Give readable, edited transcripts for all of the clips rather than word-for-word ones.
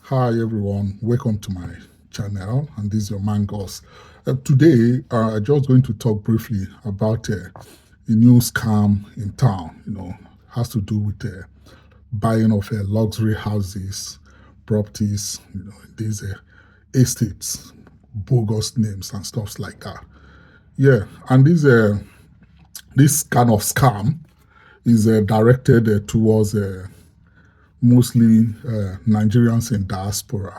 Hi everyone, welcome to my channel, and this is your man Goss. Today, I'm just going to talk briefly about a new scam in town. Has to do with buying of luxury houses, properties, these estates, bogus names and stuff like that. Yeah, and this kind of scam is directed towards mostly Nigerians in diaspora.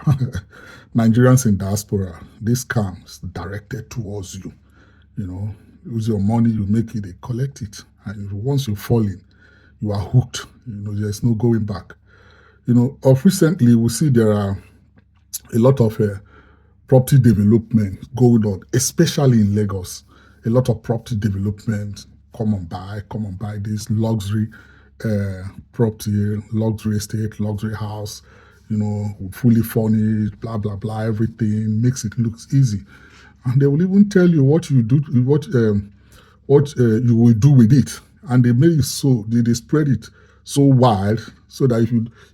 Nigerians in diaspora, this scams directed towards you. Use your money, you make it, they collect it. And once you fall in, you are hooked. There's no going back. Of recently, we see there are a lot of property development going on, especially in Lagos. A lot of property development, come and buy this luxury property, luxury estate, luxury house, fully furnished, blah, blah, blah, everything, makes it look easy. And they will even tell you what you do, what you will do with it. And they make it so, they spread it so wide so that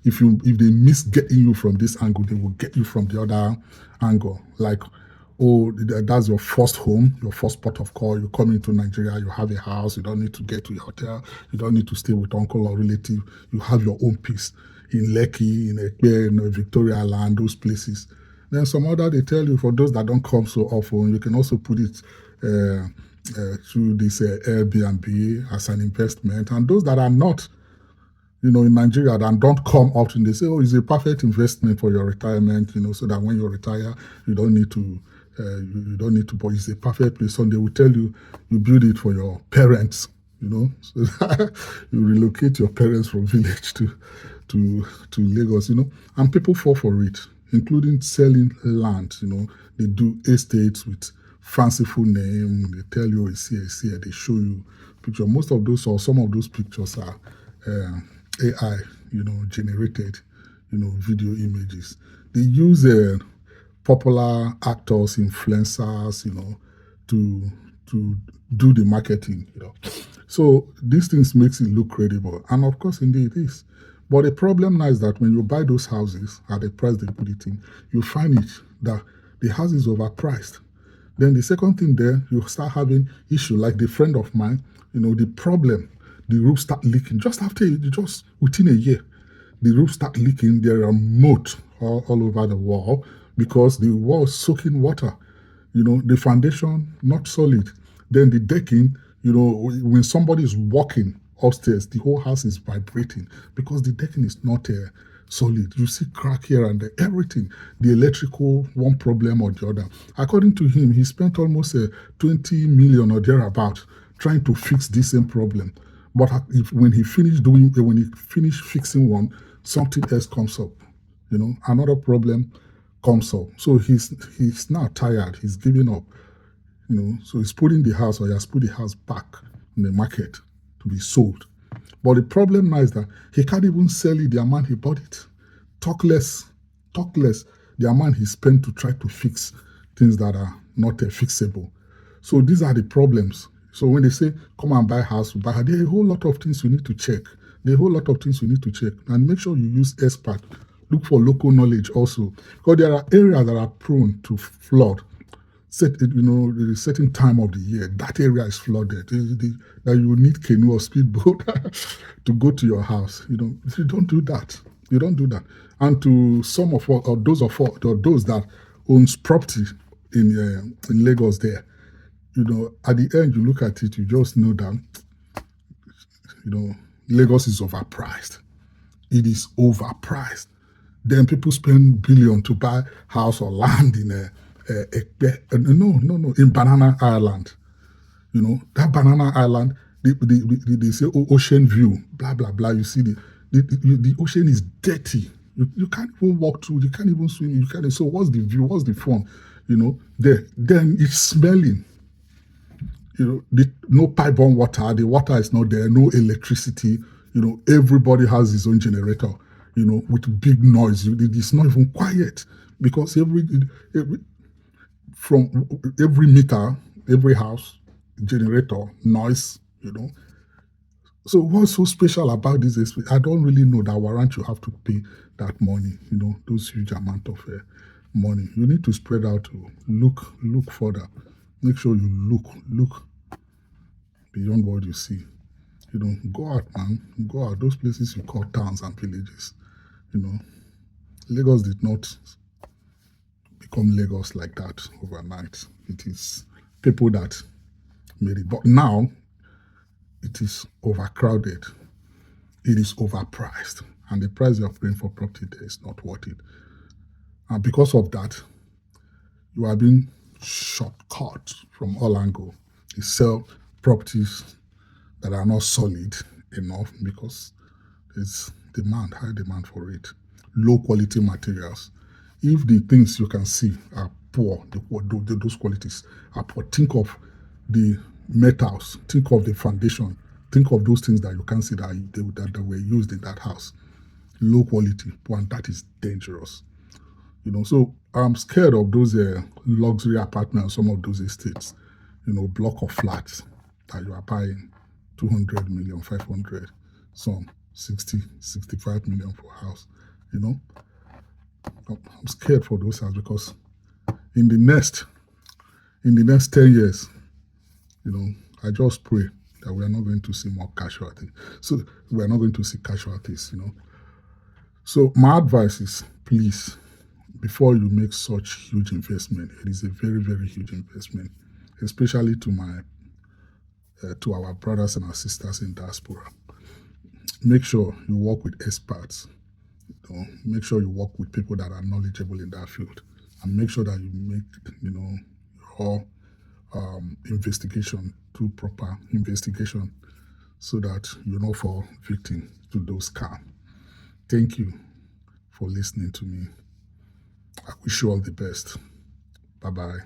if they miss getting you from this angle, they will get you from the other angle. Like, oh, that's your first home, your first port of call. You come into Nigeria, you have a house, you don't need to get to a hotel, you don't need to stay with uncle or relative. You have your own peace in Lekki, in Ekpe, in Victoria Land, those places. Then some other, they tell you, for those that don't come so often, you can also put it through this Airbnb as an investment. And those that are not, in Nigeria that don't come often, they say, oh, it's a perfect investment for your retirement, so that when you retire, you don't need to, but it's a perfect place. So they will tell you, you build it for your parents, so that you relocate your parents from village to Lagos, and people fall for it, including selling land, they do estates with fanciful name, they tell you it's here, they show you picture. Most of those or some of those pictures are AI, generated, video images. They use popular actors, influencers, to do the marketing, So these things makes it look credible, and of course, indeed it is. But the problem now is that when you buy those houses at the price they put it in, you find it that the house is overpriced. Then the second thing there, you start having issue like the friend of mine, the problem, the roof start leaking just just within a year. The roof start leaking. There are moat all over the wall because the wall is soaking water. The foundation not solid. Then the decking, when somebody is walking upstairs, the whole house is vibrating because the decking is not solid. You see crack here and there, everything. The electrical, one problem or the other. According to him, he spent almost 20 million or thereabout trying to fix this same problem. But when he finished fixing one, something else comes up. Another problem comes up. So he's now tired. He's giving up. So he's putting the house, or he has put the house back in the market to be sold. But the problem now is that he can't even sell it the amount he bought it. Talk less the amount he spent to try to fix things that are not fixable. So these are the problems. So when they say, come and buy a house, there are a whole lot of things you need to check. There are a whole lot of things you need to check. And make sure you use expert. Look for local knowledge also. Because there are areas that are prone to flood. The certain time of the year, that area is flooded. That you need canoe or speedboat to go to your house. You don't do that. You don't do that. And to some of us, or those that owns property in Lagos there, at the end you look at it, you just know that, Lagos is overpriced. It is overpriced. Then people spend billion to buy house or land in in Banana Island. That Banana Island, they say ocean view, blah, blah, blah. You see the ocean is dirty. You can't even walk through, you can't even swim, you can't. So what's the view? What's the fun? Then it's smelling. No pipe-borne water, the water is not there, no electricity. Everybody has his own generator, with big noise. It's not even quiet because from every meter, every house, generator, noise, So what's so special about this? I don't really know that warrant you have to pay that money, those huge amount of money. You need to spread out to look further. Make sure you look beyond what you see. Go out, man. Go out. Those places you call towns and villages. You know, Lagos did not become Lagos like that overnight. It is people that made it. But now it is overcrowded. It is overpriced. And the price you're paying for property there is not worth it. And because of that, you are being shortcut from all angles. You sell properties that are not solid enough because there's high demand for it. Low quality materials. If the things you can see are poor, those qualities are poor, think of the metals, think of the foundation, think of those things that you can see that were used in that house. Low quality, and that is dangerous. So I'm scared of those luxury apartments, some of those estates, block of flats that you are buying 200 million, 500, some 60, 65 million for a house. I'm scared for those houses because in the next 10 years, I just pray that we are not going to see more casualties. So we are not going to see casualties. So my advice is, please, before you make such huge investment, it is a very, very huge investment, especially to our brothers and our sisters in diaspora. Make sure you work with experts. Make sure you work with people that are knowledgeable in that field, and make sure that you make your investigation to proper investigation, so that you don't fall victim to those scams. Thank you for listening to me. I wish you all the best. Bye bye.